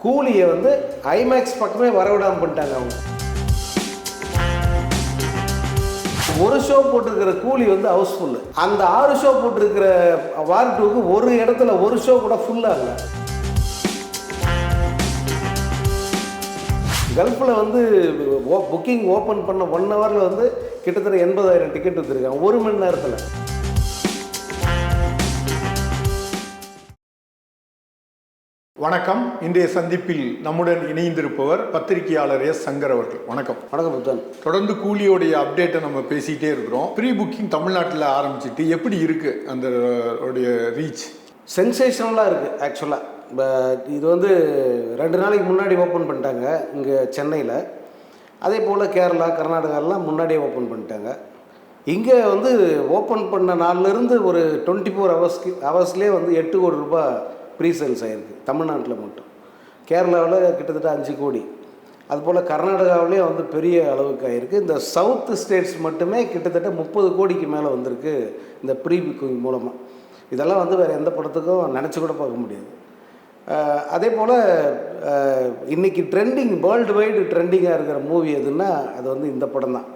கூலியை வந்து ஐமேக்ஸ் பக்கமே வரவிடாமல் பண்ணிட்டாங்க அவங்க. ஒரு ஷோ போட்டிருக்கிற கூலி வந்து ஹவுஸ்ஃபுல்லு. அந்த 6 ஷோ போட்டிருக்கிற வார் 2க்கு ஒரு இடத்துல ஒரு ஷோ கூட ஃபுல்லாகல. கல்ஃபில் வந்து புக்கிங் ஓப்பன் பண்ண 1 ஹவரில் வந்து கிட்டத்தட்ட 80,000 டிக்கெட் விற்றுருக்காங்க 1 மணி நேரத்தில். வணக்கம். இன்றைய சந்திப்பில் நம்முடன் இணைந்திருப்பவர் பத்திரிகையாளர் எஸ் சங்கர் அவர்கள். வணக்கம். வணக்கம் புத்தன். தொடர்ந்து கூலியோடைய அப்டேட்டை நம்ம பேசிகிட்டே இருக்கிறோம். ப்ரீ புக்கிங் தமிழ்நாட்டில் ஆரம்பிச்சிட்டு எப்படி இருக்குது அந்த ரீச்? சென்சேஷனலாக இருக்குது ஆக்சுவலாக. இது வந்து 2 நாளைக்கு முன்னாடி ஓப்பன் பண்ணிட்டாங்க இங்கே சென்னையில். அதே போல் கேரளா கர்நாடகாலாம் முன்னாடியே ஓப்பன் பண்ணிட்டாங்க. இங்கே வந்து ஓப்பன் பண்ண நாள்லேருந்து ஒரு 24 ஹவர்ஸ்லேயே வந்து 8 கோடி ரூபாய் ப்ரீ சேல்ஸ் ஆகிருக்கு தமிழ்நாட்டில் மட்டும். கேரளாவில் கிட்டத்தட்ட 5 கோடி. அதுபோல் கர்நாடகாவிலேயும் வந்து பெரிய அளவுக்கு ஆகிருக்கு. இந்த சவுத் ஸ்டேட்ஸ் மட்டுமே கிட்டத்தட்ட 30 கோடிக்கு மேலே வந்திருக்கு இந்த ப்ரீ புக்கிங் மூலமாக. இதெல்லாம் வந்து வேறு எந்த படத்துக்கும் நினச்சி கூட பார்க்க முடியாது. அதே போல் இன்றைக்கி ட்ரெண்டிங் வேர்ல்டு வைடு ட்ரெண்டிங்காக இருக்கிற மூவி எதுன்னா அது வந்து இந்த படம் தான்.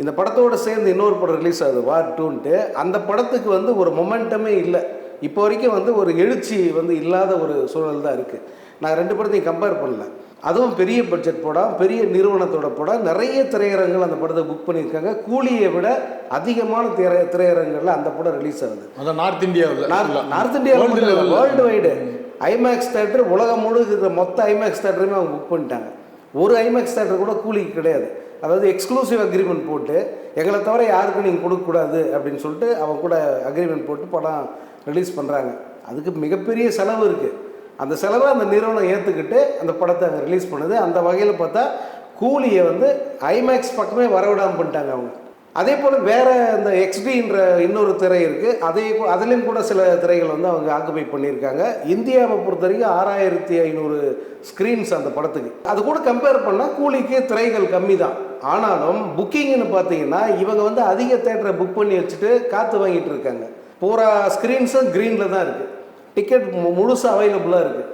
இந்த படத்தோடு சேர்ந்து இன்னொரு படம் ரிலீஸ் ஆகுது வார் 2ன்ட்டு. அந்த படத்துக்கு வந்து ஒரு மொமெண்டமே இல்லை. இப்போ வரைக்கும் வந்து ஒரு எழுச்சி வந்து இல்லாத ஒரு சூழல் தான் இருக்குது. நான் 2 படத்தையும் கம்பேர் பண்ணல. அதுவும் பெரிய பட்ஜெட் படம், பெரிய நிறுவனத்தோட படம். நிறைய திரையரங்குகள் அந்த படத்தை புக் பண்ணியிருக்காங்க. கூலியை விட அதிகமான திரையரங்குகளில் அந்த படம் ரிலீஸ் ஆகுது. அதான் நார்த் இந்தியாவில். நார்த் இந்தியாவில் வேர்ல்டு வைடு ஐமேக்ஸ் தேட்டர் உலகம் முழுக்க மொத்த ஐமேக்ஸ் தேட்டருமே அவங்க புக் பண்ணிட்டாங்க. ஒரு ஐமேக்ஸ் தேட்டர் கூட கூலிக்கு கிடையாது. அதாவது எக்ஸ்க்ளூசிவ் அக்ரிமெண்ட் போட்டு எங்களை தவிர யாருக்கும் நீங்கள் கொடுக்கக்கூடாது அப்படின்னு சொல்லிட்டு அவங்க கூட அக்ரிமெண்ட் போட்டு படம் ரிலீஸ் பண்ணுறாங்க. அதுக்கு மிகப்பெரிய செலவு இருக்குது. அந்த செலவை அந்த நிறுவனம் ஏற்றுக்கிட்டு அந்த படத்தை அங்கே ரிலீஸ் பண்ணுது. அந்த வகையில் பார்த்தா கூலியை வந்து ஐமேக்ஸ் பக்கமே வரவிடாமல் பண்ணிட்டாங்க அவங்க. அதே போல் வேறு இந்த எக்ஸ்டின்ற இன்னொரு திரை இருக்குது. அதுலேயும் கூட சில திரைகள் வந்து அவங்க ஆக்குபை பண்ணியிருக்காங்க. இந்தியாவை பொறுத்த வரைக்கும் 6500 ஸ்க்ரீன்ஸ் அந்த படத்துக்கு. அது கூட கம்பேர் பண்ணால் கூலிக்கு திரைகள் கம்மி தான். ஆனாலும் புக்கிங்னு பார்த்தீங்கன்னா இவங்க வந்து அதிக தேட்டரை புக் பண்ணி வச்சுட்டு காற்று வாங்கிட்டு இருக்காங்க. பூரா ஸ்க்ரீன்ஸும் க்ரீனில் தான் இருக்குது. டிக்கெட் முழுசாக அவைலபிளாக இருக்குது.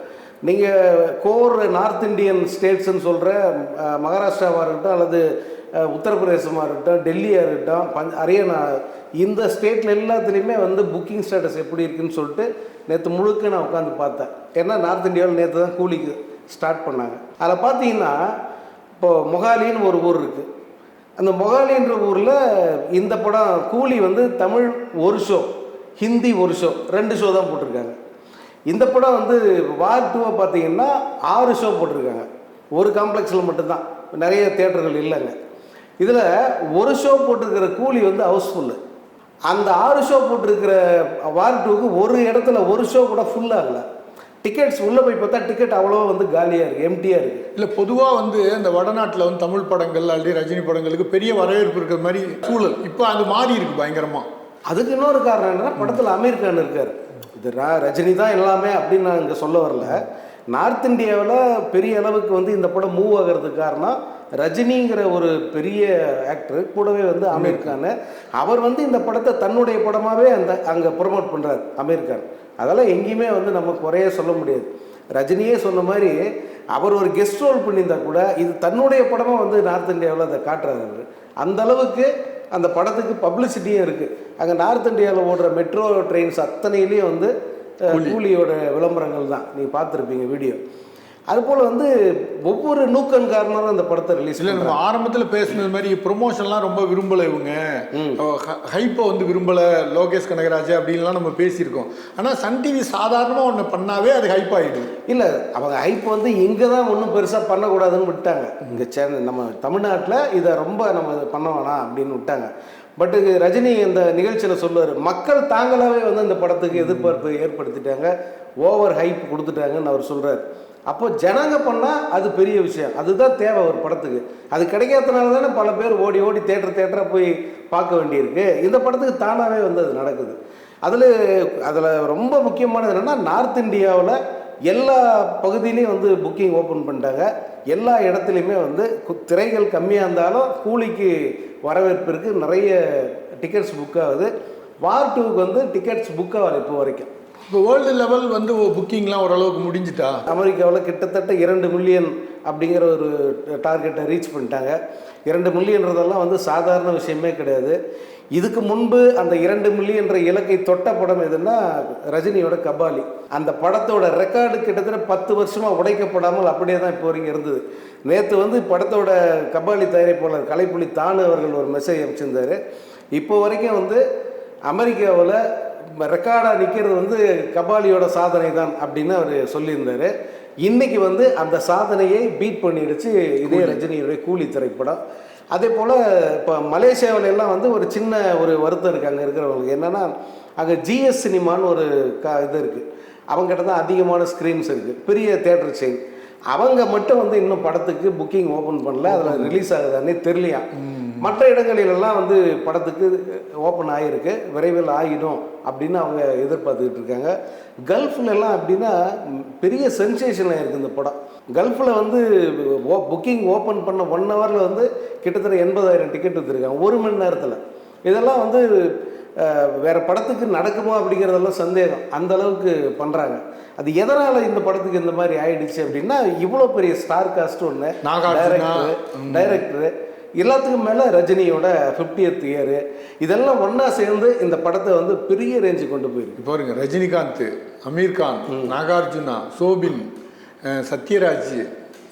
நீங்கள் கோர் நார்த் இந்தியன் ஸ்டேட்ஸ்ன்னு சொல்கிற மகாராஷ்டிராவாக இருக்கட்டும் அல்லது உத்தரப்பிரதேசமாக இருக்கட்டும், டெல்லியாக இருக்கட்டும், ஹரியானா, இந்த ஸ்டேட்டில் எல்லாத்துலேயுமே வந்து புக்கிங் ஸ்டேட்டஸ் எப்படி இருக்குதுன்னு சொல்லிட்டு நேற்று முழுக்க நான் உட்காந்து பார்த்தேன். ஏன்னா நார்த் இந்தியாவில் நேற்று தான் கூலிக்கு ஸ்டார்ட் பண்ணாங்க. அதில் பார்த்தீங்கன்னா இப்போது மொகாலின்னு ஒரு ஊர் இருக்குது. அந்த மொகாலின்ற ஊரில் இந்த படம் கூலி வந்து Tamil 1 show, Hindi 1 show, 2 show தான் போட்டிருக்காங்க. இந்த படம் வந்து வார் 2 பார்த்தீங்கன்னா 6 ஷோ போட்டிருக்காங்க. ஒரு காம்ப்ளெக்ஸில் மட்டும்தான், நிறைய தியேட்டர்கள் இல்லைங்க. இதில் 1 ஷோ போட்டிருக்கிற கூலி வந்து ஹவுஸ்ஃபுல்லு. அந்த 6 ஷோ போட்டிருக்கிற வார் 2க்கு ஒரு இடத்துல ஒரு ஷோ கூட ஃபுல்லாகலை. டிக்கெட்ஸ் உள்ளே போய் பார்த்தா டிக்கெட் அவ்வளோ வந்து காலியாக இருக்குது, எம்டியாக இருக்குது. இல்லை, பொதுவாக வந்து இந்த வடநாட்டில் வந்து தமிழ் படங்கள் அல்லது ரஜினி படங்களுக்கு பெரிய வரவேற்பு இருக்கிற மாதிரி சூழல் இப்போ அது மாறி இருக்குது பயங்கரமாக. அதுக்கு இன்னொரு காரணம் என்னன்னா படத்தில் அமீர் கான் இருக்கார். இது ரஜினி தான் எல்லாமே அப்படின்னு நான் இங்கே சொல்ல வரல. நார்த் இந்தியாவில் பெரிய அளவுக்கு வந்து இந்த படம் மூவ் ஆகிறதுக்கு காரணம் ரஜினிங்கிற ஒரு பெரிய ஆக்டர் கூடவே வந்து அமீர் கான். அவர் வந்து இந்த படத்தை தன்னுடைய படமாகவே அங்கே ப்ரொமோட் பண்ணுறார் அமீர் கான். அதெல்லாம் எங்கேயுமே வந்து நம்ம குறைய சொல்ல முடியாது. ரஜினியே சொன்ன மாதிரி அவர் ஒரு கெஸ்ட் ரோல் பண்ணியிருந்தா கூட இது தன்னுடைய படமாக வந்து நார்த் இந்தியாவில் அதை காட்டுறாரு. அந்த அளவுக்கு அந்த படத்துக்கு பப்ளிசிட்டியும் இருக்குது. அங்கே நார்த் இந்தியாவில் ஓடுற மெட்ரோ ட்ரெயின்ஸ் அத்தனையிலையும் வந்து கூலியோட விளம்பரங்கள் தான். நீங்கள் பார்த்துருப்பீங்க வீடியோ. அதுபோல் வந்து ஒவ்வொரு நூக்கன் காரணம் அந்த படத்தை ரிலீஸ் இல்லை. நம்ம ஆரம்பத்தில் பேசுனது மாதிரி ப்ரொமோஷன்லாம் ரொம்ப விரும்பலை, இவங்க ஹைப்பை வந்து விரும்பலை, லோகேஷ் கனகராஜ் அப்படின்லாம் நம்ம பேசியிருக்கோம். ஆனால் சன் டிவி சாதாரணமாக ஒன்று பண்ணாவே அது ஹைப் ஆகிடுது. இல்லை, அவங்க ஹைப் வந்து இங்கே தான் ஒன்றும் பெருசாக பண்ணக்கூடாதுன்னு விட்டாங்க. இங்கே நம்ம தமிழ்நாட்டில் இதை ரொம்ப நம்ம பண்ண வேணாம் அப்படின்னு விட்டாங்க. பட் ரஜினி இந்த நிகழ்ச்சியில் சொல்லுவார், மக்கள் தாங்களாகவே வந்து இந்த படத்துக்கு எதிர்பார்ப்பு ஏற்படுத்திட்டாங்க, ஓவர் ஹைப் கொடுத்துட்டாங்கன்னு அவர் சொல்கிறார். அப்போ ஜனங்க பண்ணால் அது பெரிய விஷயம், அதுதான் தேவை ஒரு படத்துக்கு. அது கிடைக்காதனால தானே பல பேர் ஓடி ஓடி தேட்டராக போய் பார்க்க வேண்டியிருக்கு. இந்த படத்துக்கு தானாகவே வந்து அது நடக்குது. அதில் ரொம்ப முக்கியமானது என்னென்னா நார்த் இந்தியாவில் எல்லா பகுதியிலையும் வந்து புக்கிங் ஓப்பன் பண்ணிட்டாங்க. எல்லா இடத்துலையுமே வந்து திரைகள் கம்மியாக இருந்தாலும் கூலிக்கு வரவேற்பு இருக்குது. நிறைய டிக்கெட்ஸ் புக் ஆகுது. வார் 2க்கு வந்து டிக்கெட்ஸ் புக் ஆகலை இப்போ வரைக்கும். இப்போ வேர்ல்டு லெவல் வந்து புக்கிங்லாம் ஓரளவுக்கு முடிஞ்சிட்டா? அமெரிக்காவில் கிட்டத்தட்ட 2 மில்லியன் அப்படிங்கிற ஒரு டார்கெட்டை ரீச் பண்ணிட்டாங்க. 2 மில்லியன்றதெல்லாம் வந்து சாதாரண விஷயமே கிடையாது. இதுக்கு முன்பு அந்த 2 மில்லியன்ற இலக்கை தொட்ட படம் எதுன்னா ரஜினியோட கபாலி. அந்த படத்தோட ரெக்கார்டு கிட்டத்தட்ட 10 வருஷமாக உடைக்கப்படாமல் அப்படியே தான் இப்போ வரைக்கும் இருந்தது. நேற்று வந்து படத்தோட கபாலி தயாரிப்பாளர் கலைப்புலி தானு அவர்கள் ஒரு மெசேஜ் அமைச்சிருந்தார். இப்போ வரைக்கும் வந்து அமெரிக்காவில் ரெக்கார்டாக நிற்கிறது வந்து கபாலியோட சாதனை தான் அப்படின்னு அவர் சொல்லியிருந்தார். இன்றைக்கி வந்து அந்த சாதனையை பீட் பண்ணிடுச்சு இதே ரஜினியுடைய கூலி திரைப்படம். அதே போல் இப்போ மலேசியாவில் எல்லாம் வந்து ஒரு சின்ன ஒரு வருத்தம் இருக்குது அங்கே இருக்கிறவங்களுக்கு. என்னென்னா அங்கே ஜிஎஸ் சினிமான்னு ஒரு இது இருக்குது. அவங்ககிட்ட தான் அதிகமான ஸ்க்ரீன்ஸ் இருக்குது, பெரிய தேட்டர் செயின். அவங்க மட்டும் வந்து இன்னும் படத்துக்கு புக்கிங் ஓப்பன் பண்ணல, அதில் ரிலீஸ் ஆகுதானே தெரியலையா. மற்ற இடங்களிலெல்லாம் வந்து படத்துக்கு ஓப்பன் ஆகிருக்கு, விரைவில் ஆகிடும் அப்படின்னு அவங்க எதிர்பார்த்துக்கிட்டு இருக்காங்க. கல்ஃப்லலாம் அப்படின்னா பெரிய சென்சேஷனாக இருக்குது இந்த படம். கல்ஃபில் வந்து புக்கிங் ஓப்பன் பண்ண 1 ஹவரில் வந்து கிட்டத்தட்ட 80,000 டிக்கெட் விற்றுருக்காங்க 1 மணி நேரத்தில். இதெல்லாம் வந்து வேறு படத்துக்கு நடக்குமா அப்படிங்கிறதெல்லாம் சந்தேகம், அந்த அளவுக்கு பண்ணுறாங்க. அது எதனால் இந்த படத்துக்கு இந்த மாதிரி ஆயிடுச்சு அப்படின்னா இவ்வளோ பெரிய ஸ்டார் காஸ்ட் ஒன்று, டைரக்டரு, எல்லாத்துக்கும் மேலே ரஜினியோட 50th இயர், இதெல்லாம் ஒன்றா சேர்ந்து இந்த படத்தை வந்து பெரிய ரேஞ்சு கொண்டு போயிருக்கு. பாருங்க, ரஜினிகாந்த், அமீர்கான், நாகார்ஜுனா, சோபின், சத்யராஜ்,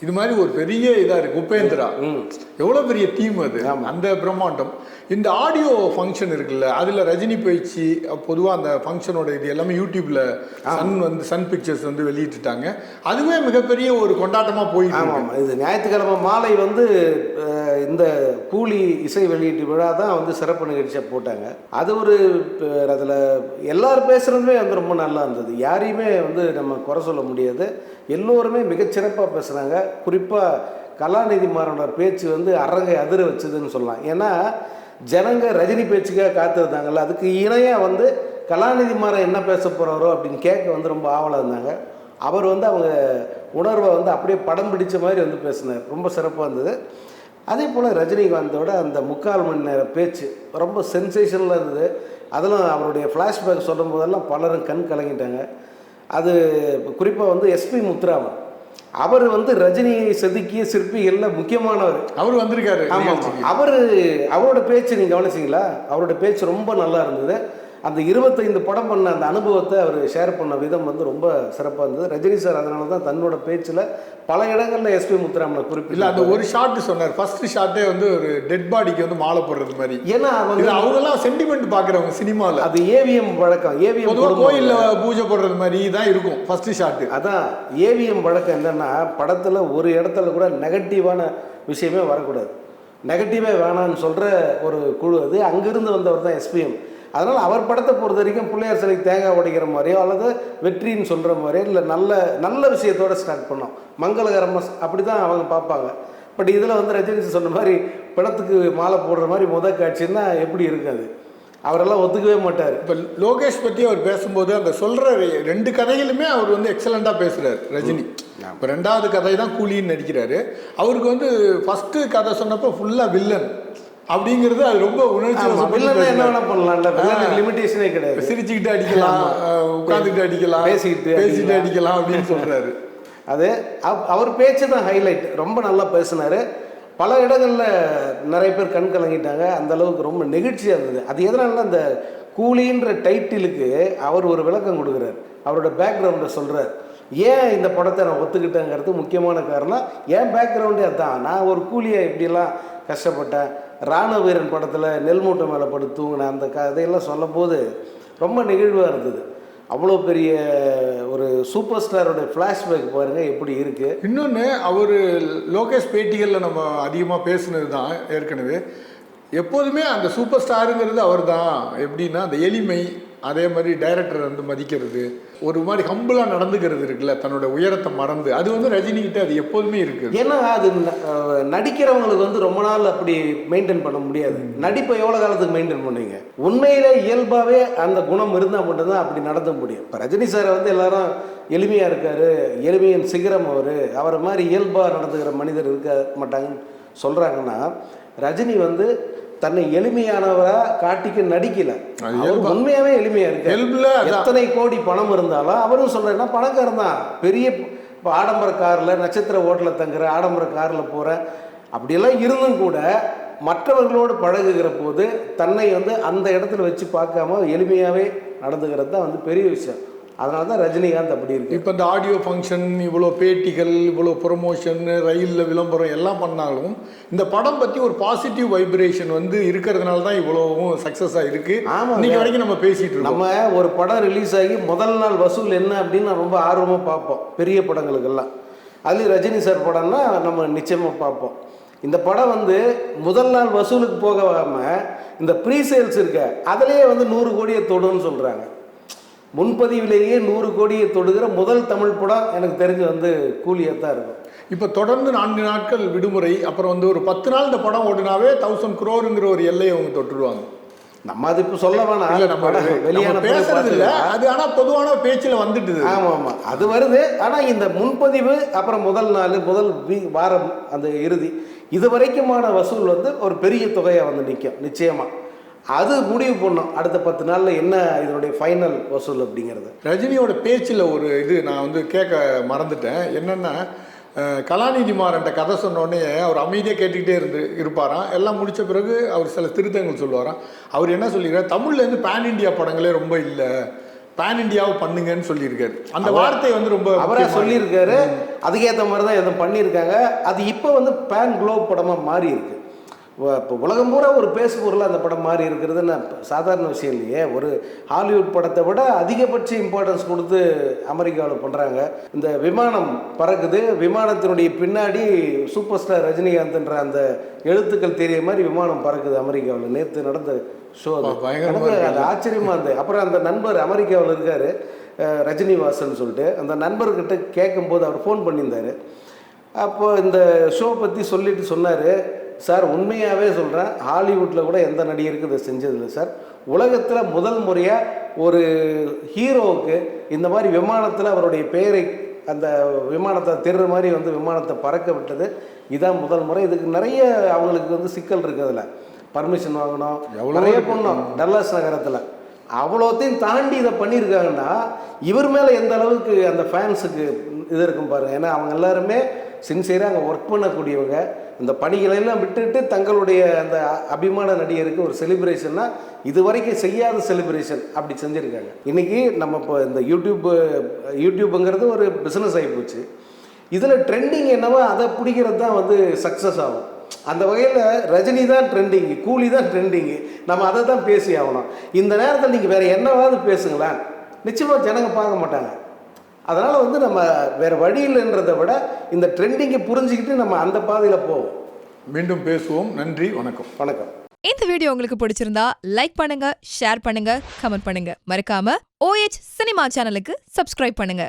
இது மாதிரி ஒரு பெரிய இதாக இருக்குது. உபேந்திரா, எவ்வளோ பெரிய டீம் அது, அந்த பிரம்மாண்டம். இந்த ஆடியோ ஃபங்க்ஷன் இருக்குல்ல, அதில் ரஜினி போயிடுச்சு. பொதுவாக அந்த ஃபங்க்ஷனோட இது எல்லாமே யூடியூப்பில் சன் பிக்சர்ஸ் வந்து வெளியிட்டுட்டாங்க. அதுவே மிகப்பெரிய ஒரு கொண்டாட்டமாக போயிட்டு. ஆமாம், இது ஞாயிற்றுக்கிழமை மாலை வந்து இந்த கூலி இசை வெளியீட்டு விழா தான் வந்து சிறப்பு நிகழ்ச்சியாக போட்டாங்க. அது ஒரு அதில் எல்லாரும் பேசுகிறதுமே வந்து ரொம்ப நல்லா இருந்தது. யாரையுமே வந்து நம்ம குறை சொல்ல முடியாது, எல்லோருமே மிகச்சிறப்பாக பேசுகிறாங்க. குறிப்பாக கலாநிதி மாறனோட பேச்சு வந்து அரங்கை அதிர வச்சதுன்னு சொல்லலாம். ஏன்னா ஜனங்க ரஜினி பேச்சுக்காக காத்திருந்தாங்கல்ல, அதுக்கு இணையாக வந்து கலாநிதி மாறன் என்ன பேச போகிறாரோ அப்படின்னு கேட்க வந்து ரொம்ப ஆவலாக இருந்தாங்க. அவர் வந்து அவங்க உணர்வை வந்து அப்படியே படம் பிடிச்ச மாதிரி வந்து பேசினார், ரொம்ப சிறப்பாக இருந்தது. அதே போல் ரஜினிகாந்தோட அந்த 3/4 மணி நேர பேச்சு ரொம்ப சென்சேஷனலாக இருந்தது. அதில் அவருடைய ஃப்ளாஷ்பேக் சொல்லும் போதெல்லாம் பலரும் கண் கலங்கிட்டாங்க. அது குறிப்பாக வந்து எஸ்பி முத்துராமன், அவர் வந்து ரஜினியை செதுக்கிய சிற்பிகளில் முக்கியமானவர். அவர் வந்திருக்காரு. ஆமாம், அவரோட பேச்சு நீங்கள் கவனிச்சிங்களா? அவரோட பேச்சு ரொம்ப நல்லா இருந்தது. அந்த 25 படம் பண்ண அந்த அனுபவத்தை அவர் ஷேர் பண்ண விதம் வந்து ரொம்ப சிறப்பாக இருந்தது. ரஜினி சார் அதனால தான் தன்னோட பேச்சில் பல இடங்களில் எஸ்பி முத்துராமனை குறிப்பிட்டு அந்த ஒரு ஷாட் சொன்னார். ஃபர்ஸ்ட் ஷாட்டே வந்து ஒரு டெட் பாடிக்கு வந்து மாலை போடுறது மாதிரி. ஏன்னா அவங்கெல்லாம் சென்டிமெண்ட் பார்க்குறவங்க சினிமாவில். அது ஏவிஎம் வழக்கம். ஏவிஎம் கோயிலில் பூஜை போடுறது மாதிரி தான் இருக்கும் ஃபர்ஸ்ட் ஷாட்டு. அதான் ஏவிஎம் வழக்கம். என்னன்னா படத்தில் ஒரு இடத்துல கூட நெகட்டிவான விஷயமே வரக்கூடாது, நெகட்டிவே வேணான்னு சொல்கிற ஒரு குழு அது. அங்கிருந்து வந்தவர் தான் எஸ்பிஎம். அதனால் அவர் படத்தை பொறுத்த வரைக்கும் பிள்ளையார் சிலைக்கு தேங்காய் உடைக்கிற மாதிரியோ அல்லது வெற்றின்னு சொல்கிற மாதிரியோ இல்லை நல்ல விஷயத்தோடு ஸ்டார்ட் பண்ணோம், மங்களகரமாக, அப்படி தான் அவங்க பார்ப்பாங்க. பட் இதில் வந்து ரஜினி சொன்ன மாதிரி படத்துக்கு மாலை போடுற மாதிரி காட்சின்னா எப்படி இருக்காது, அவரெல்லாம் ஒத்துக்கவே மாட்டார். இப்போ லோகேஷ் பற்றி அவர் பேசும்போது அந்த சொல்கிற 2 கதைகளுமே அவர் வந்து எக்ஸலண்ட்டாக பேசுகிறார் ரஜினி. இப்போ 2வது கதை தான் கூலின்னு நடிக்கிறாரு. அவருக்கு வந்து ஃபஸ்ட்டு கதை சொன்னப்போ ஃபுல்லாக வில்லன் அப்படிங்கிறது அது ரொம்ப உணர்ச்சி என்ன வேணா பண்ணலாம், லிமிடேஷனே கிடையாது. சிரிச்சுக்கிட்டு அடிக்கலாம், உட்காந்துக்கிட்டு அடிக்கலாம், பேசிட்டு அடிக்கலாம் அப்படின்னு சொல்றாரு. அது அவர் பேச்சு தான் ஹைலைட். ரொம்ப நல்லா பேசினாரு. பல இடங்களில் நிறைய பேர் கண் கலங்கிட்டாங்க. அந்த அளவுக்கு ரொம்ப நெகிழ்ச்சியாக இருந்தது. அது எதனால அந்த கூலின்ற டைட்டிலுக்கு அவர் ஒரு விளக்கம் கொடுக்குறார், அவரோட பேக்ரவுண்டை சொல்கிறார். ஏன் இந்த படத்தை நான் ஒத்துக்கிட்டேங்கிறது முக்கியமான காரணம். ஏன் பேக்ரவுண்டே அதுதான். நான் ஒரு கூலியாக இப்படிலாம் கஷ்டப்பட்டேன், ராணுவ வீரன் படத்தில் நெல் மூட்டை மேலே படுத்து தூங்கினேன், அந்த கதையெல்லாம் சொல்லும் போது ரொம்ப நெகிழ்வாக இருந்தது. அவ்வளோ பெரிய ஒரு சூப்பர் ஸ்டாரோட ஃப்ளாஷ்பேக் பாருங்கள் எப்படி இருக்குது. இன்னொன்று, அவர் லோகேஷ் பேட்டிகளில் நம்ம அதிகமாக பேசுனது தான் ஏற்கனவே. எப்போதுமே அந்த சூப்பர் ஸ்டாருங்கிறது அவர் தான். எப்படின்னா அந்த எளிமை, அதே மாதிரி டைரக்டர் வந்து மதிக்கிறது, ஒரு மாதிரி ஹம்பிளாக நடந்துக்கிறது இருக்குல்ல, தன்னோட உயரத்தை மறந்து, அது வந்து ரஜினிகிட்ட அது எப்போதுமே இருக்குது. ஏன்னா அது நடிக்கிறவங்களுக்கு வந்து ரொம்ப நாள் அப்படி மெயின்டைன் பண்ண முடியாது. நடிப்பை எவ்வளோ காலத்துக்கு மெயின்டைன் பண்ணுவீங்க? உண்மையிலே இயல்பாகவே அந்த குணம் இருந்தால் மட்டும்தான் அப்படி நடத்த முடியும். இப்போ ரஜினி சாரை வந்து எல்லாரும் எளிமையாக இருக்கார், எளிமையின் சிகரம் அவரை மாதிரி இயல்பாக நடந்துக்கிற மனிதர் இருக்க மாட்டாங்கன்னு சொல்கிறாங்கன்னா, ரஜினி வந்து தன்னை எளிமையானவரா காட்டிக்க நடிக்கல. அவர் உண்மையாவே எளிமையா இருக்கு. எத்தனை கோடி பணம் இருந்தாலும் அவரும் சொல்றேன்னா பணக்காரன் தான், பெரிய ஆடம்பர கார்ல நட்சத்திர ஓட்டல தங்குற, ஆடம்பர கார்ல போற, அப்படியெல்லாம் இருந்தும் கூட மற்றவர்களோடு பழகுகிற போது தன்னை வந்து அந்த இடத்துல வச்சு பார்க்காம எளிமையாவே நடந்துக்கிறது தான் வந்து பெரிய விஷயம். அதனால தான் ரஜினிகாந்த் அப்படி இருக்கு. இப்போ இந்த ஆடியோ ஃபங்க்ஷன், இவ்வளோ பேட்டிகள், இவ்வளோ ப்ரொமோஷன், ரயிலில் விளம்பரம் எல்லாம் பண்ணாலும் இந்த படம் பற்றி ஒரு பாசிட்டிவ் வைப்ரேஷன் வந்து இருக்கிறதுனால தான் இவ்வளோவும் சக்ஸஸ் ஆகிருக்கு. இன்னைக்கு வரைக்கும் நம்ம பேசிட்டு இருக்கோம். நம்ம ஒரு படம் ரிலீஸ் ஆகி முதல் நாள் வசூல் என்ன அப்படின்னு நான் ரொம்ப ஆர்வமாக பார்ப்போம், பெரிய படங்களுக்கெல்லாம். அதுலேயும் ரஜினி சார் படம்னா நம்ம நிச்சயமாக பார்ப்போம். இந்த படம் வந்து முதல் நாள் வசூலுக்கு போகாமல் இந்த ப்ரீ சேல்ஸ் இருக்க அதிலேயே வந்து 100 கோடியை தொடுன்னு சொல்கிறாங்க. முன்பதிவிலேயே 100 கோடியை தொடுகிற முதல் தமிழ் படம் எனக்கு தெரிஞ்சு வந்து கூலியாக தான் இருக்கும். இப்போ தொடர்ந்து 4 நாட்கள் விடுமுறை, அப்புறம் வந்து ஒரு 10 நாள் இந்த படம் ஓடினாவே 1000 crore ஒரு எல்லையை அவங்க தொட்டுடுவாங்க. நம்ம அது இப்போ சொல்ல வேணாம், நம்ம வெளியான பேசுறது இல்லை அது, ஆனால் பொதுவான பேச்சில் வந்துட்டு. ஆமாம் ஆமாம், அது வருது. ஆனால் இந்த முன்பதிவு அப்புறம் முதல் நாள், முதல் வாரம், அந்த இறுதி இது வரைக்குமான வசூல் வந்து ஒரு பெரிய தொகையாக வந்து நிற்கும் நிச்சயமாக. அது முடிவு பண்ணும் அடுத்த 10 நாளில் என்ன இதனுடைய ஃபைனல் வசூல் அப்படிங்கிறது. ரஜினியோட பேச்சில் ஒரு இது நான் வந்து கேட்க மறந்துட்டேன். என்னென்னா, கலாநிதி மாறன்ட்ட கதை சொன்னோடனே அவர் அமைதியாக கேட்டுக்கிட்டே இருப்பாராம். எல்லாம் முடித்த பிறகு அவர் சில திருத்தங்கள் சொல்லுவாராம். அவர் என்ன சொல்லியிருக்காரு, தமிழ்லேருந்து பேன் இண்டியா படங்களே ரொம்ப இல்லை, பேன் இண்டியாவை பண்ணுங்கன்னு சொல்லியிருக்காரு. அந்த வார்த்தை வந்து ரொம்ப அவராக சொல்லியிருக்காரு. அதுக்கேற்ற மாதிரி தான் எதுவும் பண்ணியிருக்காங்க. அது இப்போ வந்து பேன் குளோப் படமாக மாறி இருக்கு. இப்போ உலகம் பூரா ஒரு பேசு பொருளாக அந்த படம் மாறி இருக்கிறதுன்னு சாதாரண விஷயம் இல்லையே. ஒரு ஹாலிவுட் படத்தை விட அதிகபட்ச இம்பார்ட்டன்ஸ் கொடுத்து அமெரிக்காவில் பண்ணுறாங்க. இந்த விமானம் பறக்குது, விமானத்தினுடைய பின்னாடி சூப்பர் ஸ்டார் ரஜினிகாந்த்ன்ற அந்த எழுத்துக்கள் தெரிய மாதிரி விமானம் பறக்குது அமெரிக்காவில். நேற்று நடந்த ஷோ அது ஆச்சரியமாக இருந்தது. அப்புறம் அந்த நண்பர் அமெரிக்காவில் இருக்கார், ரஜினிவாசன் சொல்லிட்டு, அந்த நண்பர்கிட்ட கேட்கும்போது அவர் ஃபோன் பண்ணியிருந்தார். அப்போ இந்த ஷோ பற்றி சொல்லிட்டு சொன்னார், சார் உண்மையாகவே சொல்கிறேன், ஹாலிவுட்டில் கூட எந்த நடிகருக்கு இதை செஞ்சதில்லை சார். உலகத்தில் முதல் முறையாக ஒரு ஹீரோவுக்கு இந்த மாதிரி விமானத்தில் அவருடைய பெயரை, அந்த விமானத்தை திருற மாதிரி வந்து விமானத்தை பறக்க விட்டது இதான் முதல் முறை. இதுக்கு நிறைய அவங்களுக்கு வந்து சிக்கல் இருக்குது. அதில் பர்மிஷன் வாங்கணும், நிறைய பண்ணோம் டல்லாஸ் நகரத்தில். அவ்வளோத்தையும் தாண்டி இதை பண்ணியிருக்காங்கன்னா இவர் மேலே எந்த அளவுக்கு அந்த ஃபேன்ஸுக்கு இது இருக்கும் பாருங்கள். ஏன்னா அவங்க எல்லாருமே சின்சியராக அங்கே ஒர்க் பண்ணக்கூடியவங்க. இந்த பணிகளெல்லாம் விட்டுட்டு தங்களுடைய அந்த அபிமான நடிகருக்கு ஒரு செலிப்ரேஷன்னா இது வரைக்கும் செய்யாத செலிப்ரேஷன் அப்படி செஞ்சுருக்காங்க. இன்றைக்கி நம்ம இப்போ இந்த யூடியூப்புங்கிறது ஒரு பிஸ்னஸ் ஆகி போச்சு. இதில் ட்ரெண்டிங் என்னவோ அதை பிடிக்கிறது தான் வந்து சக்ஸஸ் ஆகும். அந்த வகையில் ரஜினி தான் ட்ரெண்டிங்கு, கூலி தான் ட்ரெண்டிங்கு, நம்ம அதை தான் பேசி ஆகணும். இந்த நேரத்தில் நீங்கள் வேறு என்னவாவது பேசுங்களேன், நிச்சயமாக ஜனங்க பார்க்க மாட்டாங்க. அதனால் வந்து நம்ம வேறு வழியில்ன்றதை விட இந்த ட்ரெண்டிங்கை புரிஞ்சுக்கிட்டு நம்ம அந்த பாதையில் போவோம். மீண்டும் பேசுவோம். நன்றி, வணக்கம். வணக்கம். இந்த வீடியோ உங்களுக்கு பிடிச்சிருந்தா லைக் பண்ணுங்க, ஷேர் பண்ணுங்க, கமெண்ட் பண்ணுங்க. மறக்காம OH சினிமா சேனலுக்கு சப்ஸ்கிரைப் பண்ணுங்க.